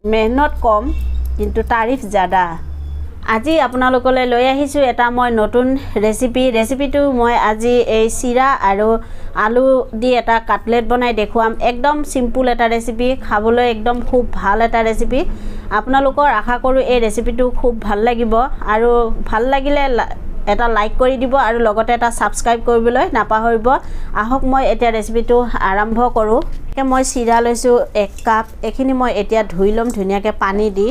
মেহনত কম কিন্তু তাৰিফ জ্যাদা আজি আপোনালোকলৈ লৈ আহিছো এটা মই নতুন ৰেচিপিটো মই আজি এই চিৰা আৰু আলু দি এটা কাটলেট বনাই দেখুৱাম একদম সিম্পল এটা ৰেচিপি খাবলৈ একদম খুব ভাল এটা ৰেচিপি আপোনালোকৰ আশা কৰো এই ৰেচিপিটো খুব ভাল লাগিব আৰু ভাল লাগিলে এটা লাইক কৰি দিব আৰু লগতে এটা সাবস্ক্ৰাইব কৰিবলৈ নাপাহৰিব আহক মই এটা ৰেচিপিটো আৰম্ভ কৰো মই চিৰা লৈছো 1 কাপ এখিনি মই এতিয়া ধুই লম ধুনিয়াকে পানী দি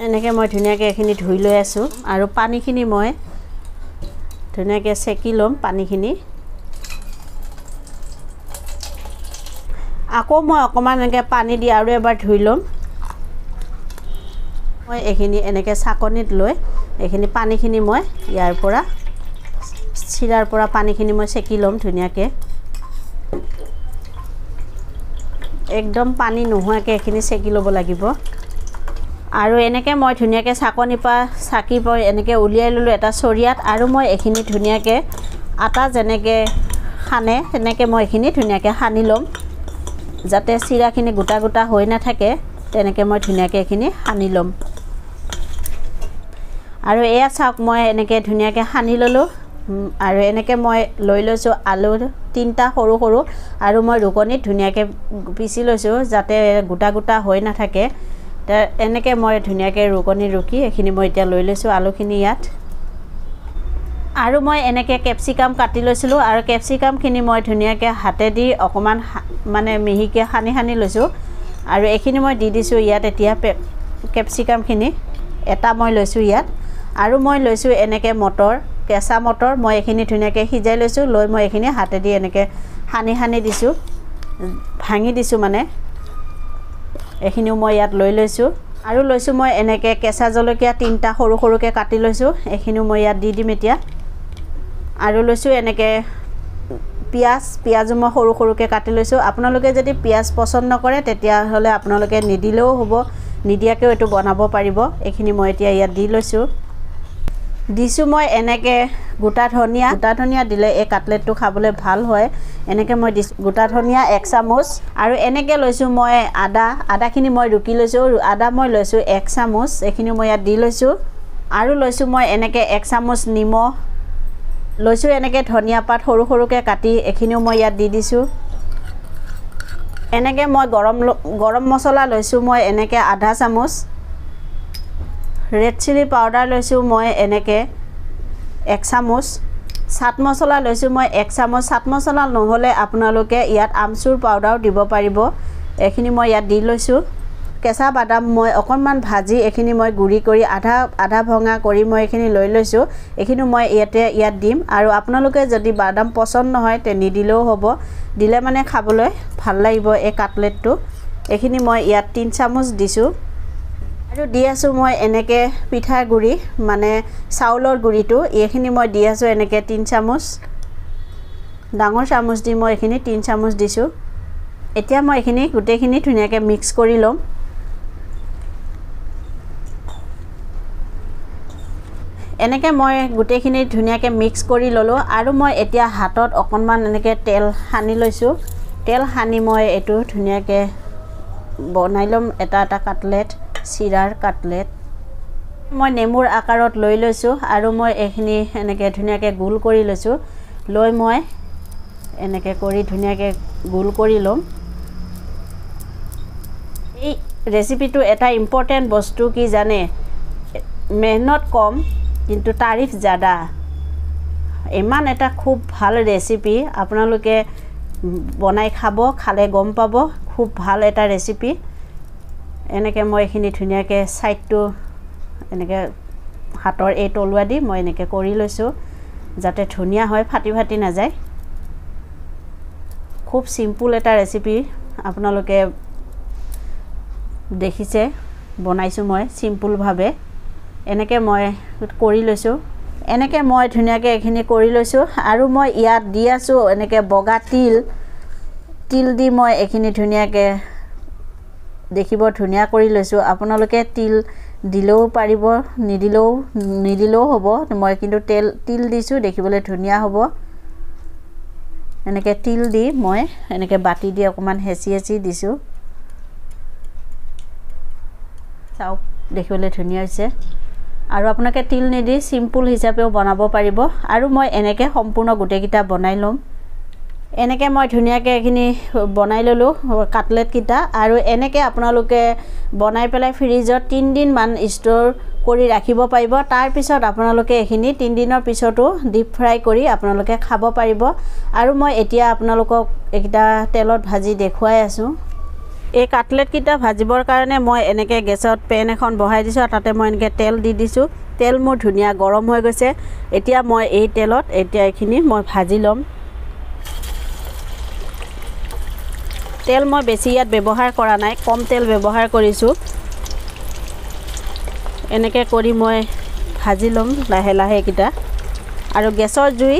এনেকে মই ধুনিয়াকে এখিনি ধুই লৈ আছো আৰু পানীখিনি মই ধুনিয়াকে সেকি লম পানীখিনি আকৌ মই অকমান এনেকে পানী দি আৰু এবাৰ ধুই লম মই এখিনি এনেকে সাকনিত লৈ এখিনি পানীখিনি মই ইয়াৰ পৰা চিৰাৰ পৰা পানীখিনি মই সেকি লম ধুনিয়াকে একদম পানী নোহোৱাকে এখিনি সেকি লব লাগিব আৰু এনেকে মই ধুনিয়াকে সাকনি পা সাকি পই এনেকে উলিয়াই ললো এটা সৰিয়াত আৰু মই এখিনি ধুনিয়াকে আটা জেনেকে খানে তেনেকে মই এখিনি ধুনিয়াকে খানি লম যাতে চিৰাখিনি গোটা গোটা হৈ না থাকে তেনেকে মই ধুনিয়াকে এখিনি খানি লম আৰু এয়া চাওক মই এনেকে ধুনিয়াকে খানি ললো আৰু এনেকে মই লৈ লৈছো আলু তিনটা সৰু সৰু আৰু মই ৰুকনিত ধুনিয়াকে পিছি লৈছো যাতে গোটা গোটা হৈ না থাকে এনেকে মই ধুনিয়াকে ৰুকনি ৰুকি এখিনি মই এতিয়া লৈ লৈছো আলুখিনি ইয়াত আৰু মই এনেকে ক্যাপসিকাম কাটি লৈছিলো আৰু ক্যাপসিকাম খিনি মই ধুনিয়াকে হাতে দি অকমান মানে মিহিকে খানি লৈছো আৰু এখিনি মই দি দিছো ইয়াত এতিয়া ক্যাপসিকাম খিনি এটা মই লৈছো ইয়াত আৰু মই লৈছো এনেকে মটৰ কেঁচা মটৰ মই এখিনি ধুনিয়াকে সিজাই লৈছো লৈ মই এখিনি হাতে দি এনেকে খানি দিছো ভাঙি দিছো মানে এখিনিও মই ইয়াত লৈ লৈছো আৰু লৈছো মই এনেকে কেঁচা জলকীয়া তিনটা সৰু সৰুকে কাটি লৈছো এখিনিও মই ইয়াত দি দিম এতিয়া আৰু লৈছো এনেকে পিয়াজ মই সৰু সৰুকে কাটি লৈছো আপোনালোকে যদি পিয়াজ পছন্দ নকৰে তেতিয়া হলে আপোনালোকে নিদিলেও হ'ব নিদিয়াকেও এটো বনাব পাৰিব এখিনি মই এতিয়া ইয়াত দি লৈছো দিছো মই এনেকে গোটা ধনিয়া দিলে এই কাটলেটটো খাবলৈ ভাল হয় এনেকে মই গোটা ধনিয়া 1 চামুচ আৰু এনেকে লৈছো মই আদাখিনি মই ৰুকি লৈছো আদা মই লৈছো 1 চামুচ এখিনি মই ইয়াত দি লৈছো আৰু লৈছো মই এনেকে 1 চামুচ নিমখ লৈছো এনেকে ধনিয়া পাত সৰু সৰুকে কাটি এখিনিও মই ইয়াত দি দিছো এনেকে মই গৰম মছলা লৈছো মই এনেকে আধা চামুচ ৰেড চিলি পাউডাৰ লৈছো মই এনেকে 1 চামুচ চাট মছলা লৈছো মই 1 চামুচ চাট মছলা নহলে আপোনালোকে ইয়াত আমচুৰ পাউডাৰ দিব পাৰিব এখিনি মই ইয়াত দি লৈছো কেঁচা বাদাম মই অকনমান ভাজি এখিনি মই গুৰি কৰি আধা ভঙা কৰি মই এখিনি লৈ লৈছো এখিনি মই ইয়াত দিম আৰু আপোনালোকে যদি বাদাম পছন্দ নহয় তে নিদিলেও হ'ব দিলে মানে খাবলৈ ভাল লাগিব এই কাটলেটটো এখিনি মই ইয়াত 3 চামুচ দিছো আৰু দি আছো মই এনেকে পিঠা গুৰি মানে চাউলৰ গুৰিটো এখিনি মই দি আছো এনেকে 3 চামুচ ডাঙৰ চামুচ দি মই এখিনি 3 চামুচ দিছো এতিয়া মই এখিনি গুটেখিনি ধুনিয়াকে মিক্স কৰি লম এনেকে মই গুটেখিনি ধুনিয়াকে মিক্স কৰি ললো আৰু মই এতিয়া হাতত অকনমান এনেকে তেল হানি লৈছো তেল হানি মই এটো ধুনিয়াকে বনাই লম এটা কাটলেট চিৰাৰ কাটলেট মই নেমুৰ আকাৰত লৈ লৈছো আৰু মই এখিনি এনেকে ধুনিয়াকে গোল কৰি লৈছো লৈ মই এনেকে কৰি ধুনিয়াকে গোল কৰি লম এই ৰেচিপিটো এটা ইম্পৰ্টেন্ট বস্তু কি জানে মেহনত কম কিন্তু তাৰিফ জ্যাদা ইমান এটা খুব ভাল ৰেচিপি আপোনালোকে বনাই খালে গম পাব খুব ভাল এটা ৰেচিপি এনেকে মই এখিনি ধুনিয়াকে সাইডটো এনেকে হাতৰ এই তলুৱা দি মই এনেকে কৰি লৈছো যাতে ধুনিয়া হয় ফাটি না যায় খুব সিম্পল এটা ৰেচিপি আপোনালোকে দেখিছে বনাইছো মই সিম্পল ভাবে এনেকে মই কৰি লৈছো এনেকে মই ধুনিয়াকে এখিনি কৰি লৈছো আৰু মই ইয়াত দি আছো এনেকে বগা তিল দি মই এখিনি ধুনিয়াকে দেখিব ধুনিয়া কৰি লৈছো আপোনালোকে তিল দিলেও পাৰিব নিদিলেও হ'ব মই কিন্তু তিল দিছো দেখিবলৈ ধুনিয়া হ'ব এনেকে তিল দি মই এনেকে বাটি দি অকমান হেচি দিছো চাওক দেখিবলৈ ধুনীয়া হৈছে আৰু আপোনাকে তিল নিদি সিম্পল হিচাপেও বনাব পাৰিব আৰু মই এনেকৈ সম্পূৰ্ণ গোটেইকেইটা বনাই ল'ম এনেকৈ মই ধুনীয়াকৈ এখিনি বনাই ললো কাটলেট কিটা আৰু এনেকৈ আপোনালোকে বনাই পেলাই ফ্ৰিজত 3 দিন মান ষ্ট'ৰ কৰি ৰাখিব পাৰিব তাৰ পিছত আপোনালোকে এখিনি 3 দিনৰ পিছতো ডিপ ফ্ৰাই কৰি আপোনালোকে খাব পাৰিব আৰু মই এতিয়া আপোনালোকক একটা তেলত ভাজি দেখুৱাই আছো এই কাটলেট কিটা ভাজিবৰ কাৰণে মই এনেকৈ গেছত পেন এখন বহাই দিছো তাতে মই এনেকৈ তেল দি দিছো তেল মোৰ ধুনীয়া গৰম হৈ গৈছে এতিয়া মই এই তেলত এতিয়া এখিনি মই ভাজি লম তেল মই বেছি ইয়াত ব্যৱহাৰ কৰা নাই কম তেল ব্যৱহাৰ কৰিছো এনেকৈ কৰি মই ভাজি লম লাহে লাহে কিটা আৰু গেছৰ জুই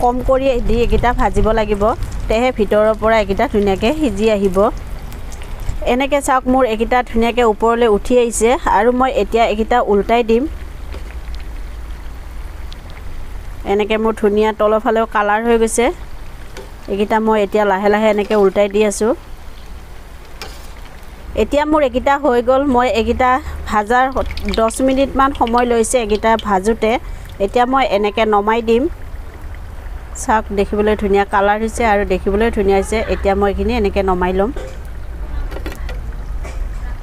কম কৰি দি কিটা ভাজিব লাগিব তেহে ভিতৰৰ পৰা কিটা ধুনীয়াকৈ সিজি আহিব এনেকৈ চাওক মোৰ একিটা ধুনীয়াকৈ ওপৰলৈ উঠি আহিছে আৰু মই এতিয়া একিটা উল্টাই দিম এনেকৈ মোৰ ধুনীয়া তলফালেও কালাৰ হৈ গৈছে একিটা মই এতিয়া লাহে লাহে এনেকৈ উল্টাই দি আছো এতিয়া মোৰ একিটা হৈ গল মই একিটা ভাজাৰ 10 মিনিট মান সময় লৈছে একিটা ভাজুতে এতিয়া মই এনেকৈ নমাই দিম চাওক দেখিবলৈ ধুনীয়া কালাৰ হৈছে আৰু দেখিবলৈ ধুনীয়া হৈছে এতিয়া মই এখিনি এনেকৈ নমাই লম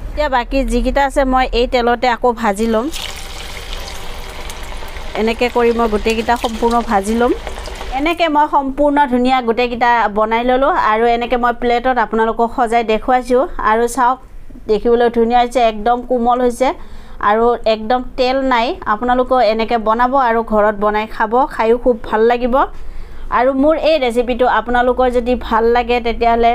এতিয়া বাকি যিকিটা আছে মই এই তেলতে আকৌ ভাজি লম এনেকৈ কৰি মই গোটেইকিটা সম্পূৰ্ণ ভাজি লম এনেকৈ মই সম্পূৰ্ণ ধুনীয়া গোটেইকিটা বনাই ললো আৰু এনেকৈ মই প্লেটত আপোনালোকক সজাই দেখুৱাইছো আৰু চাওক দেখিবলৈ ধুনীয়া হৈছে একদম কোমল হৈছে আৰু একদম তেল নাই আপোনালোক এনেকৈ বনাব আৰু ঘৰত বনাই খাব খাইও খুব ভাল লাগিব আৰু মোৰ এই ৰেচিপিটো আপোনালোকৰ যদি ভাল লাগে তেতিয়ালে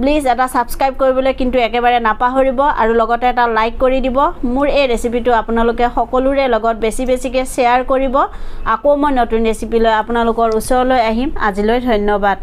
প্লিজ এটা সাবস্ক্ৰাইব কৰিবলৈ কিন্তু একেবাৰে নাপাহৰিব আৰু লগতে এটা লাইক কৰি দিব মোৰ এই ৰেচিপিটো আপোনালোকে সকলোৰে লগত বেছিকৈ শেয়াৰ কৰিব আকৌ মই নতুন ৰেচিপি লৈ আপোনালোকৰ ওচৰলৈ আহিম আজিলৈ ধন্যবাদ